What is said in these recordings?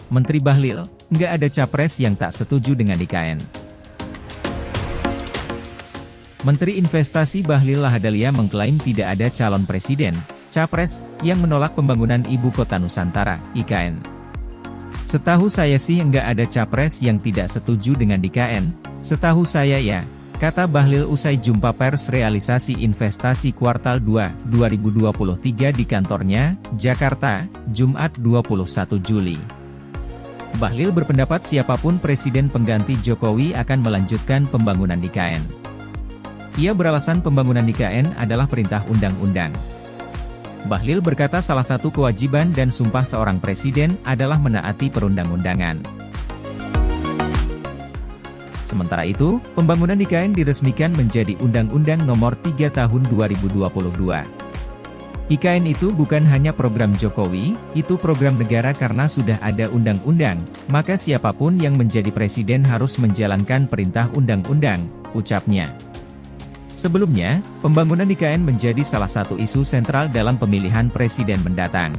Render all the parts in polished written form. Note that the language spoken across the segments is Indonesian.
Menteri Bahlil, nggak ada capres yang tak setuju dengan IKN. Menteri Investasi Bahlil Lahadalia mengklaim tidak ada calon presiden, capres, yang menolak pembangunan Ibu Kota Nusantara, IKN. Setahu saya sih nggak ada capres yang tidak setuju dengan IKN, setahu saya ya, kata Bahlil usai jumpa pers realisasi investasi kuartal 2, 2023 di kantornya, Jakarta, Jumat 21 Juli. Bahlil berpendapat siapapun presiden pengganti Jokowi akan melanjutkan pembangunan IKN. Ia beralasan pembangunan IKN adalah perintah undang-undang. Bahlil berkata salah satu kewajiban dan sumpah seorang presiden adalah menaati perundang-undangan. Sementara itu, pembangunan IKN diresmikan menjadi Undang-Undang Nomor 3 Tahun 2022. IKN itu bukan hanya program Jokowi, itu program negara karena sudah ada undang-undang, maka siapapun yang menjadi presiden harus menjalankan perintah undang-undang, ucapnya. Sebelumnya, pembangunan IKN menjadi salah satu isu sentral dalam pemilihan presiden mendatang.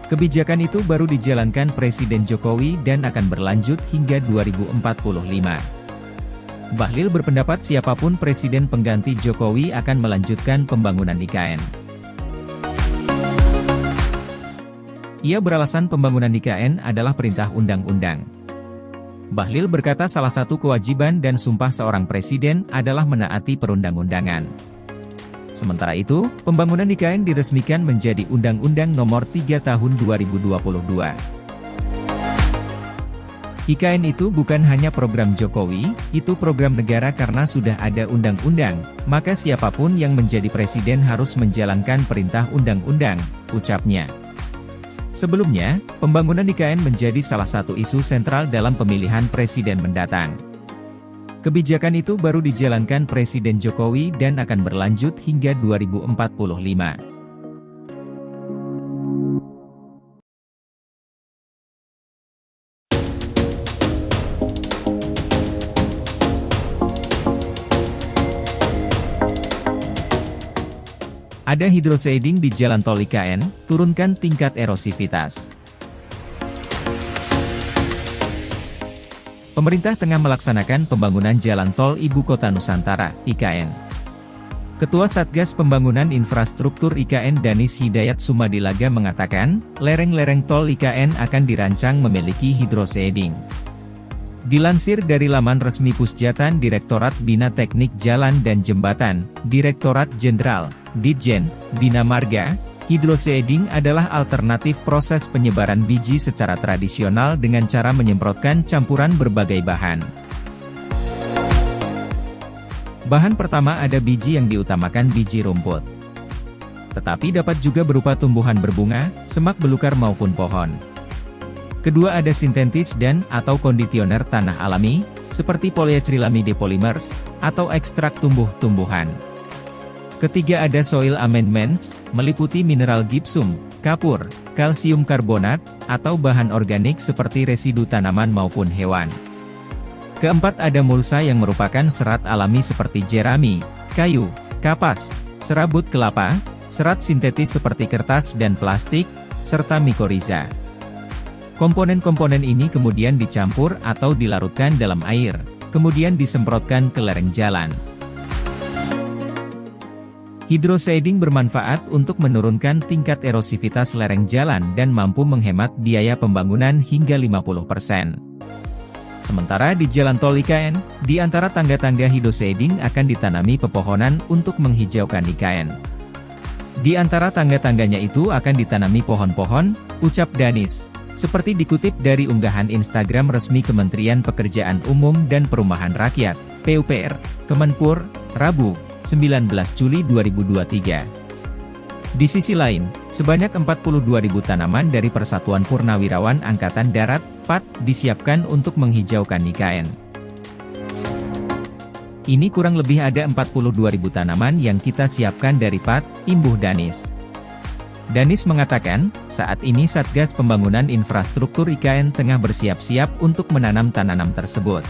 Kebijakan itu baru dijalankan Presiden Jokowi dan akan berlanjut hingga 2045. Bahlil berpendapat siapapun presiden pengganti Jokowi akan melanjutkan pembangunan IKN. Ia beralasan pembangunan IKN adalah perintah undang-undang. Bahlil berkata salah satu kewajiban dan sumpah seorang presiden adalah menaati perundang-undangan. Sementara itu, pembangunan IKN diresmikan menjadi Undang-Undang Nomor 3 Tahun 2022. IKN itu bukan hanya program Jokowi, itu program negara karena sudah ada undang-undang, maka siapapun yang menjadi presiden harus menjalankan perintah undang-undang, ucapnya. Sebelumnya, pembangunan IKN menjadi salah satu isu sentral dalam pemilihan presiden mendatang. Kebijakan itu baru dijalankan Presiden Jokowi dan akan berlanjut hingga 2045. Ada hidroshading di jalan tol IKN, turunkan tingkat erosivitas. Pemerintah tengah melaksanakan pembangunan jalan tol Ibu Kota Nusantara, IKN. Ketua Satgas Pembangunan Infrastruktur IKN Danis Hidayat Sumadilaga mengatakan, lereng-lereng tol IKN akan dirancang memiliki hidroshading. Dilansir dari laman resmi Pusjatan Direktorat Bina Teknik Jalan dan Jembatan, Direktorat Jenderal, Ditjen, Bina Marga, hidroshading adalah alternatif proses penyebaran biji secara tradisional dengan cara menyemprotkan campuran berbagai bahan. Bahan pertama ada biji yang diutamakan biji rumput. Tetapi dapat juga berupa tumbuhan berbunga, semak belukar maupun pohon. Kedua ada sintetis dan atau kondisioner tanah alami, seperti polyacrylamide polymers, atau ekstrak tumbuh-tumbuhan. Ketiga ada soil amendments, meliputi mineral gipsum, kapur, kalsium karbonat, atau bahan organik seperti residu tanaman maupun hewan. Keempat ada mulsa yang merupakan serat alami seperti jerami, kayu, kapas, serabut kelapa, serat sintetis seperti kertas dan plastik, serta mikoriza. Komponen-komponen ini kemudian dicampur atau dilarutkan dalam air, kemudian disemprotkan ke lereng jalan. Hidroshading bermanfaat untuk menurunkan tingkat erosivitas lereng jalan dan mampu menghemat biaya pembangunan hingga 50%. Sementara di jalan tol IKN, di antara tangga-tangga hidroshading akan ditanami pepohonan untuk menghijaukan IKN. Di antara tangga-tangganya itu akan ditanami pohon-pohon, ucap Danis. Seperti dikutip dari unggahan Instagram resmi Kementerian Pekerjaan Umum dan Perumahan Rakyat, PUPR, Kemenpur, Rabu, 19 Juli 2023. Di sisi lain, sebanyak 42.000 tanaman dari Persatuan Purnawirawan Angkatan Darat, PAD, disiapkan untuk menghijaukan IKN. Ini kurang lebih ada 42.000 tanaman yang kita siapkan dari PAD, imbuh Danis. Danis mengatakan, saat ini Satgas Pembangunan Infrastruktur IKN tengah bersiap-siap untuk menanam tanaman tersebut.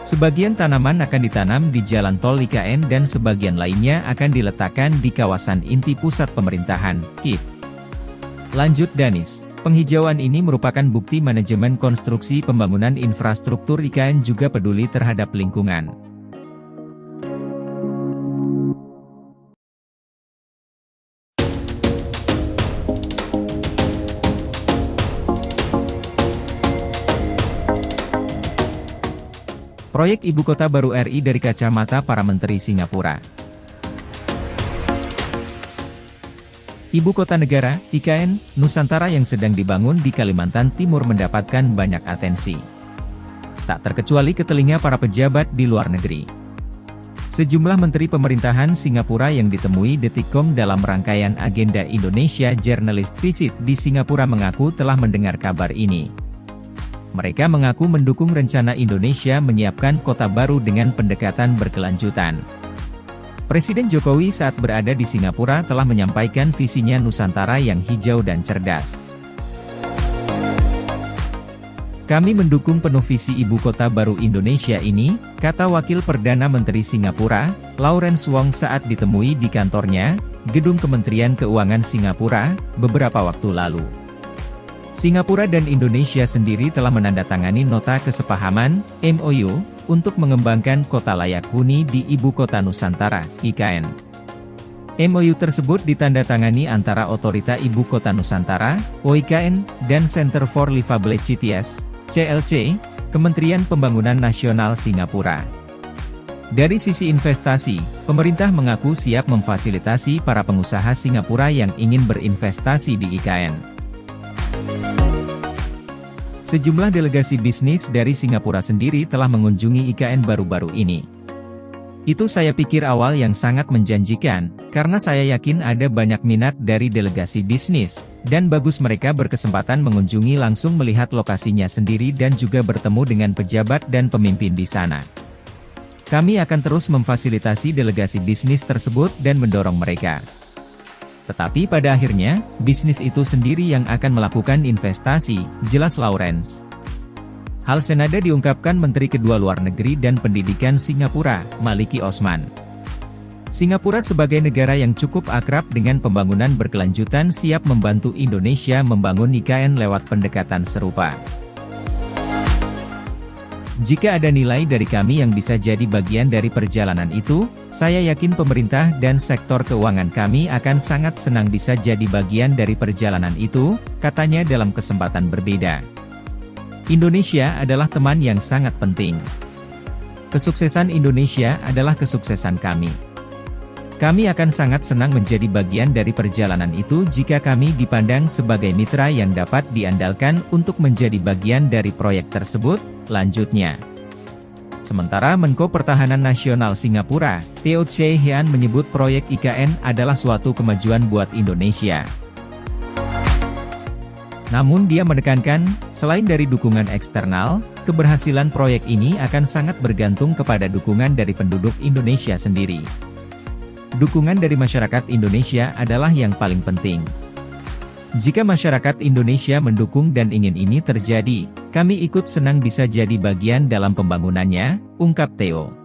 Sebagian tanaman akan ditanam di jalan tol IKN dan sebagian lainnya akan diletakkan di kawasan inti pusat pemerintahan, KIP. Lanjut Danis. Penghijauan ini merupakan bukti manajemen konstruksi pembangunan infrastruktur IKN juga peduli terhadap lingkungan. Proyek Ibu Kota Baru RI dari kacamata para Menteri Singapura. Ibu Kota Negara, IKN, Nusantara yang sedang dibangun di Kalimantan Timur mendapatkan banyak atensi. Tak terkecuali ke telinga para pejabat di luar negeri. Sejumlah menteri pemerintahan Singapura yang ditemui Detikcom dalam rangkaian agenda Indonesia Journalist Visit di Singapura mengaku telah mendengar kabar ini. Mereka mengaku mendukung rencana Indonesia menyiapkan kota baru dengan pendekatan berkelanjutan. Presiden Jokowi saat berada di Singapura telah menyampaikan visinya Nusantara yang hijau dan cerdas. Kami mendukung penuh visi Ibu Kota Baru Indonesia ini, kata Wakil Perdana Menteri Singapura, Lawrence Wong saat ditemui di kantornya, Gedung Kementerian Keuangan Singapura, beberapa waktu lalu. Singapura dan Indonesia sendiri telah menandatangani nota kesepahaman, MOU, untuk mengembangkan kota layak huni di Ibu Kota Nusantara, IKN. MOU tersebut ditandatangani antara Otorita Ibu Kota Nusantara, OIKN, dan Center for Livability, CLC, Kementerian Pembangunan Nasional Singapura. Dari sisi investasi, pemerintah mengaku siap memfasilitasi para pengusaha Singapura yang ingin berinvestasi di IKN. Sejumlah delegasi bisnis dari Singapura sendiri telah mengunjungi IKN baru-baru ini. Itu saya pikir awal yang sangat menjanjikan, karena saya yakin ada banyak minat dari delegasi bisnis, dan bagus mereka berkesempatan mengunjungi langsung melihat lokasinya sendiri dan juga bertemu dengan pejabat dan pemimpin di sana. Kami akan terus memfasilitasi delegasi bisnis tersebut dan mendorong mereka. Tetapi pada akhirnya, bisnis itu sendiri yang akan melakukan investasi, jelas Lawrence. Hal senada diungkapkan Menteri Kedua Luar Negeri dan Pendidikan Singapura, Maliki Osman. Singapura sebagai negara yang cukup akrab dengan pembangunan berkelanjutan siap membantu Indonesia membangun IKN lewat pendekatan serupa. Jika ada nilai dari kami yang bisa jadi bagian dari perjalanan itu, saya yakin pemerintah dan sektor keuangan kami akan sangat senang bisa jadi bagian dari perjalanan itu, katanya dalam kesempatan berbeda. Indonesia adalah teman yang sangat penting. Kesuksesan Indonesia adalah kesuksesan kami. Kami akan sangat senang menjadi bagian dari perjalanan itu jika kami dipandang sebagai mitra yang dapat diandalkan untuk menjadi bagian dari proyek tersebut, lanjutnya. Sementara Menko Pertahanan Nasional Singapura, Teo Chee Hean menyebut proyek IKN adalah suatu kemajuan buat Indonesia. Namun dia menekankan, selain dari dukungan eksternal, keberhasilan proyek ini akan sangat bergantung kepada dukungan dari penduduk Indonesia sendiri. Dukungan dari masyarakat Indonesia adalah yang paling penting. Jika masyarakat Indonesia mendukung dan ingin ini terjadi, kami ikut senang bisa jadi bagian dalam pembangunannya, ungkap Theo.